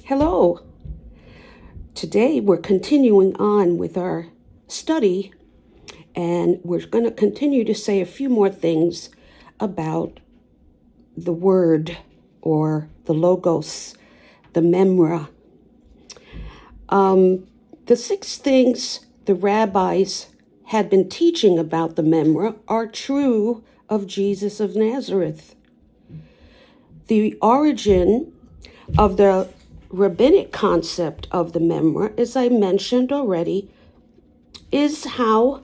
Hello. Today we're continuing on with our study, and we're going to continue to say a few more things about the word or the logos, the memra. The 6 things the rabbis had been teaching about the memra are true of Jesus of Nazareth. The origin of the rabbinic concept of the memra, as I mentioned already, is how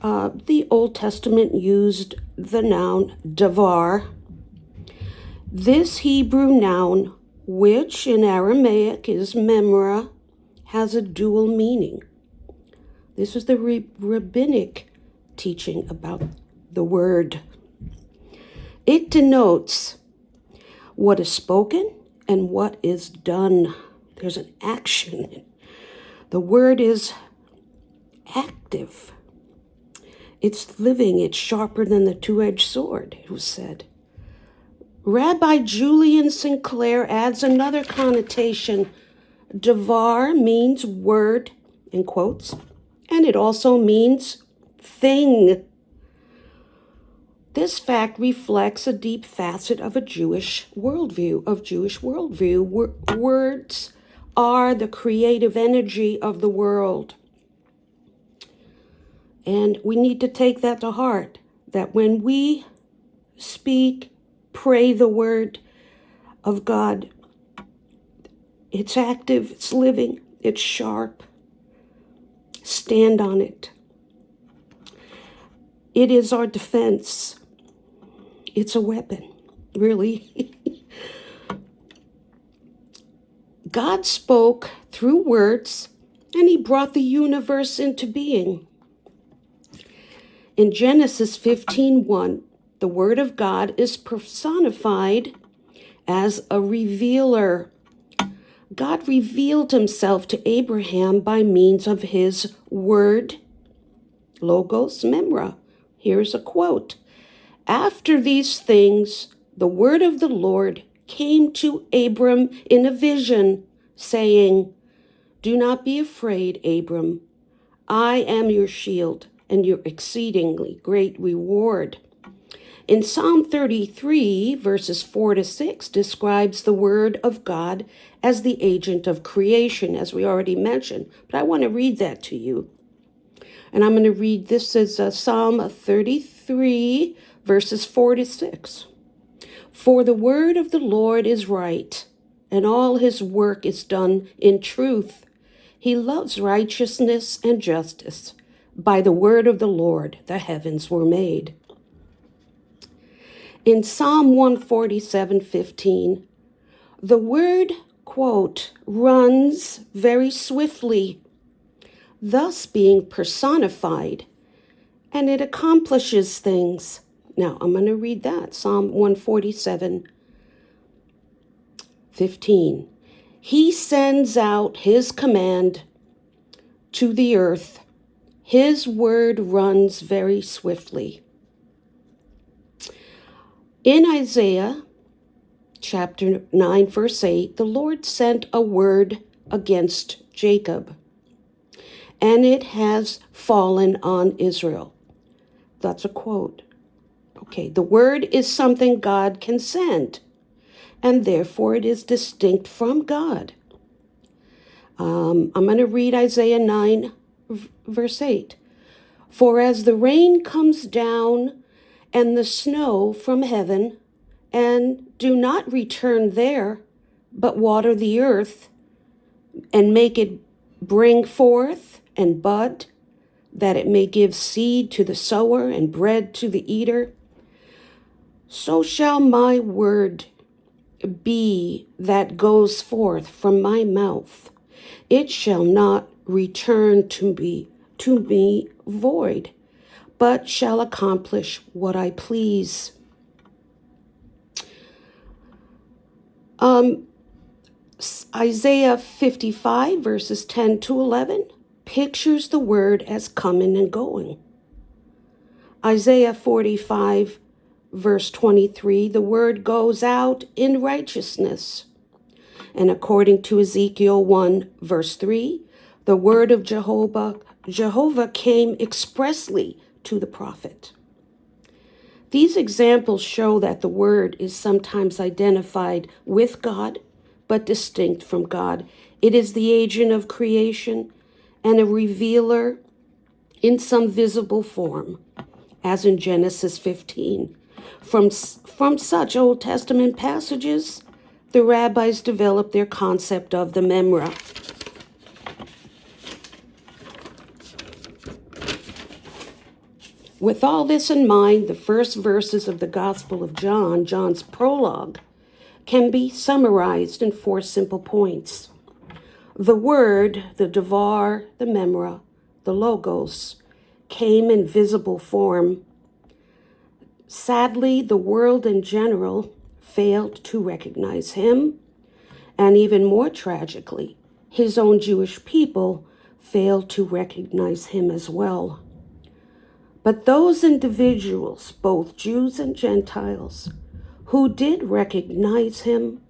the Old Testament used the noun davar. This Hebrew noun, which in Aramaic is memra, has a dual meaning. This is the rabbinic teaching about the word. It denotes what is spoken and what is done. There's an action. The word is active. It's living. It's sharper than the two-edged sword, it was said. Rabbi Julian Sinclair adds another connotation. Davar means word, in quotes, and it also means thing. This fact reflects a deep facet of a Jewish worldview. Words are the creative energy of the world. And we need to take that to heart, that when we speak, pray the word of God, it's active, it's living, it's sharp. Stand on it. It is our defense. It's a weapon, really. God spoke through words, and he brought the universe into being. In Genesis 15:1, the word of God is personified as a revealer. God revealed himself to Abraham by means of his word, logos memra. Here's a quote. After these things, the word of the Lord came to Abram in a vision, saying, "Do not be afraid, Abram. I am your shield and your exceedingly great reward." In Psalm 33, verses 4-6, describes the word of God as the agent of creation, as we already mentioned. But I want to read that to you. And I'm going to read this as Psalm 33, verses 4-6. For the word of the Lord is right, and all his work is done in truth. He loves righteousness and justice. By the word of the Lord, the heavens were made. In Psalm 147:15, the word, quote, runs very swiftly, thus being personified, and it accomplishes things. Now, I'm going to read that. Psalm 147:15. He sends out his command to the earth. His word runs very swiftly. In Isaiah chapter 9, verse 8, the Lord sent a word against Jacob, and it has fallen on Israel. That's a quote. Okay, the word is something God can send, and therefore it is distinct from God. I'm going to read Isaiah 9, verse 8. For as the rain comes down and the snow from heaven, and do not return there, but water the earth, and make it bring forth and bud, that it may give seed to the sower and bread to the eater, so shall my word be that goes forth from my mouth. It shall not return to me void, but shall accomplish what I please. Isaiah 55, verses 10-11, pictures the word as coming and going. Isaiah 45, verse 23, the word goes out in righteousness. And according to Ezekiel 1, verse 3, the word of Jehovah came expressly to the prophet. These examples show that the word is sometimes identified with God, but distinct from God. It is the agent of creation and a revealer in some visible form, as in Genesis 15. From such Old Testament passages, the rabbis developed their concept of the Memra. With all this in mind, the first verses of the Gospel of John, John's prologue, can be summarized in 4 simple points. The Word, the Devar, the Memra, the Logos, came in visible form. Sadly, the world in general failed to recognize him, and even more tragically, his own Jewish people failed to recognize him as well. But those individuals, both Jews and Gentiles, who did recognize him,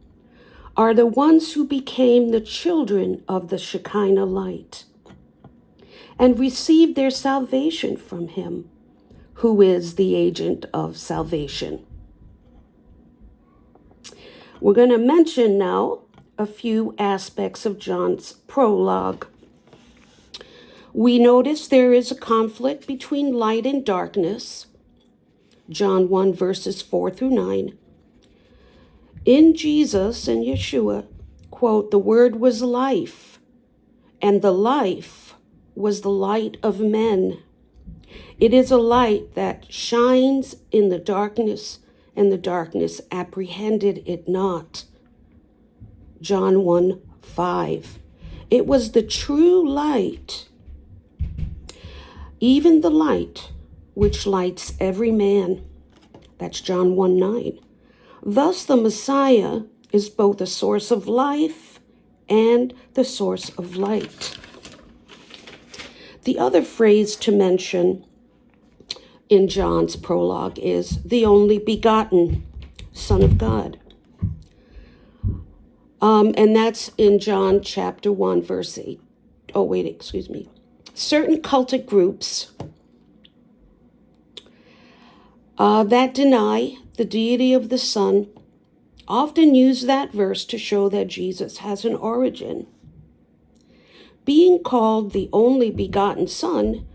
are the ones who became the children of the Shekinah light and received their salvation from him, who is the agent of salvation. We're going to mention now a few aspects of John's prologue. We notice there is a conflict between light and darkness, John 1, verses 4 through 9. In Jesus and Yeshua, quote, the word was life, and the life was the light of men. It is a light that shines in the darkness, and the darkness apprehended it not. John 1, 5. It was the true light, even the light which lights every man. That's John 1, 9. Thus the Messiah is both the source of life and the source of light. The other phrase to mention in John's prologue is the only begotten Son of God. And that's in John chapter 1, verse 8. Certain cultic groups that deny the deity of the Son often use that verse to show that Jesus has an origin. Being called the only begotten Son,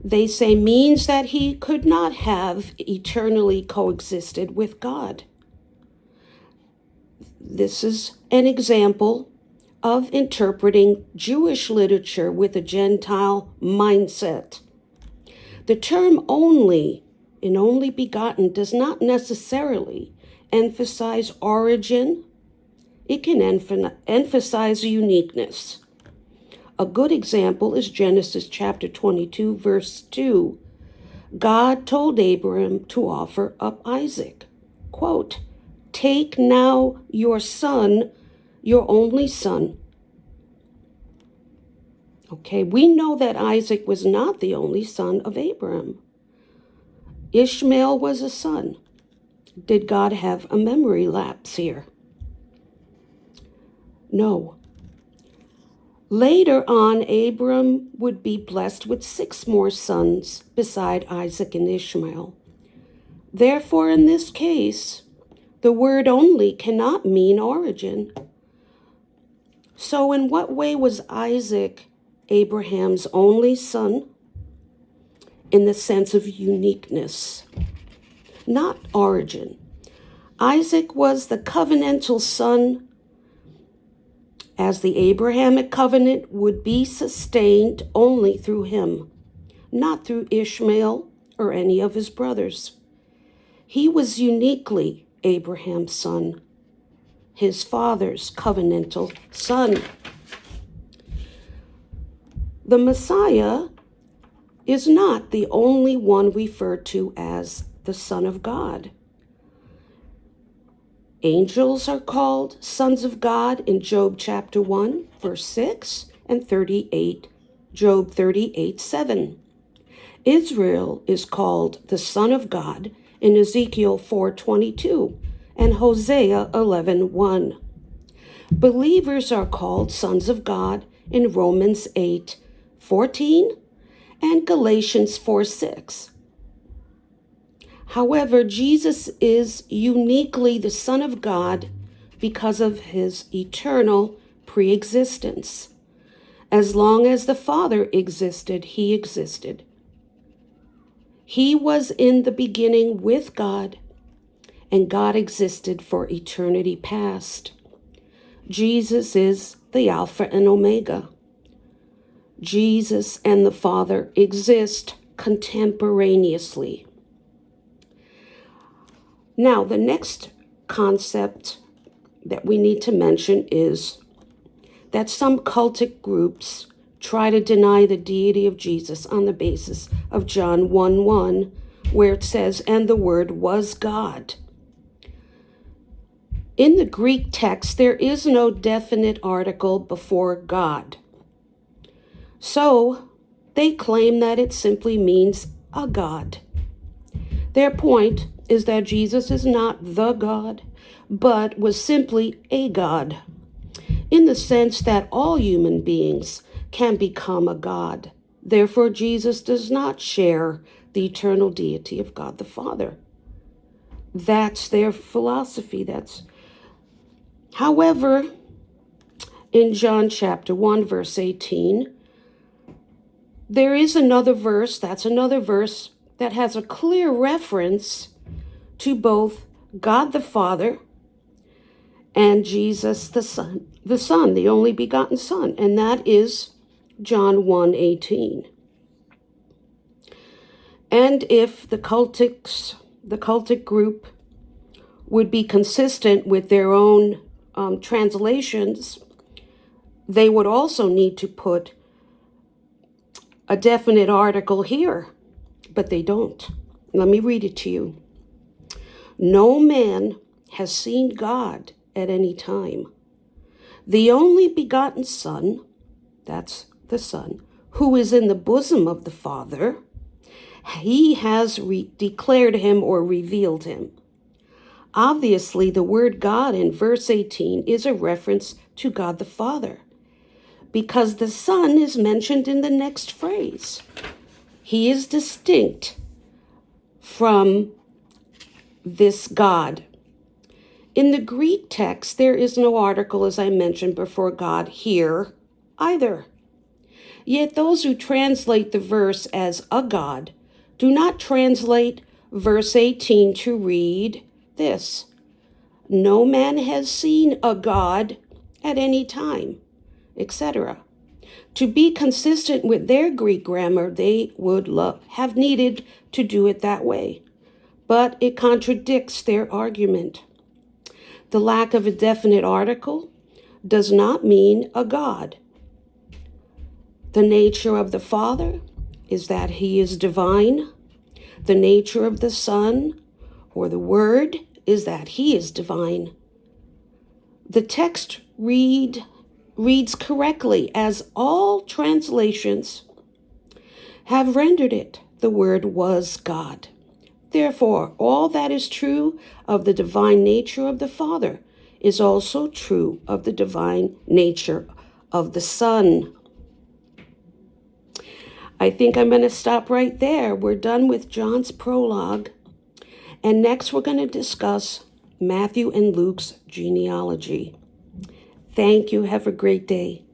they say, means that he could not have eternally coexisted with God. This is an example of interpreting Jewish literature with a Gentile mindset. The term only in only begotten does not necessarily emphasize origin. It can emphasize uniqueness. A good example is Genesis chapter 22, verse 2. God told Abraham to offer up Isaac. Quote, take now your son, your only son. Okay, we know that Isaac was not the only son of Abraham. Ishmael was a son. Did God have a memory lapse here? No. Later on, Abram would be blessed with 6 more sons beside Isaac and Ishmael. Therefore, in this case, the word only cannot mean origin. So in what way was Isaac Abraham's only son? In the sense of uniqueness, not origin. Isaac was the covenantal son, as the Abrahamic covenant would be sustained only through him, not through Ishmael or any of his brothers. He was uniquely Abraham's son, his father's covenantal son. The Messiah is not the only one referred to as the Son of God. Angels are called sons of God in Job chapter 1, verse 6 and 38, Job 38, 7. Israel is called the Son of God in Ezekiel 4:22 and Hosea 11:1. Believers are called sons of God in Romans 8:14 and Galatians 4:6. However, Jesus is uniquely the Son of God because of his eternal preexistence. As long as the Father existed, he existed. He was in the beginning with God, and God existed for eternity past. Jesus is the Alpha and Omega. Jesus and the Father exist contemporaneously. Now, the next concept that we need to mention is that some cultic groups try to deny the deity of Jesus on the basis of John 1:1, where it says, "And the Word was God." In the Greek text, there is no definite article before God. So, they claim that it simply means a God. Their point is that Jesus is not the God, but was simply a God, in the sense that all human beings can become a God. Therefore, Jesus does not share the eternal deity of God the Father. That's their philosophy. However, in John chapter 1, verse 18, there is another verse that has a clear reference to both God the Father and Jesus the Son, the only begotten Son, and that is John 1:18. And if the cultic group would be consistent with their own translations, they would also need to put a definite article here, but they don't. Let me read it to you. No man has seen God at any time. The only begotten Son, that's the Son, who is in the bosom of the Father, he has declared him or revealed him. Obviously, the word God in verse 18 is a reference to God the Father, because the Son is mentioned in the next phrase. He is distinct from this God. In the Greek text, there is no article, as I mentioned before, God here either. Yet those who translate the verse as a God do not translate verse 18 to read this: "No man has seen a God at any time," etc. To be consistent with their Greek grammar, they would have needed to do it that way. But it contradicts their argument. The lack of a definite article does not mean a God. The nature of the Father is that he is divine. The nature of the Son, or the Word, is that he is divine. The text reads correctly, as all translations have rendered it. The Word was God. Therefore, all that is true of the divine nature of the Father is also true of the divine nature of the Son. I think I'm going to stop right there. We're done with John's prologue. And next we're going to discuss Matthew and Luke's genealogy. Thank you. Have a great day.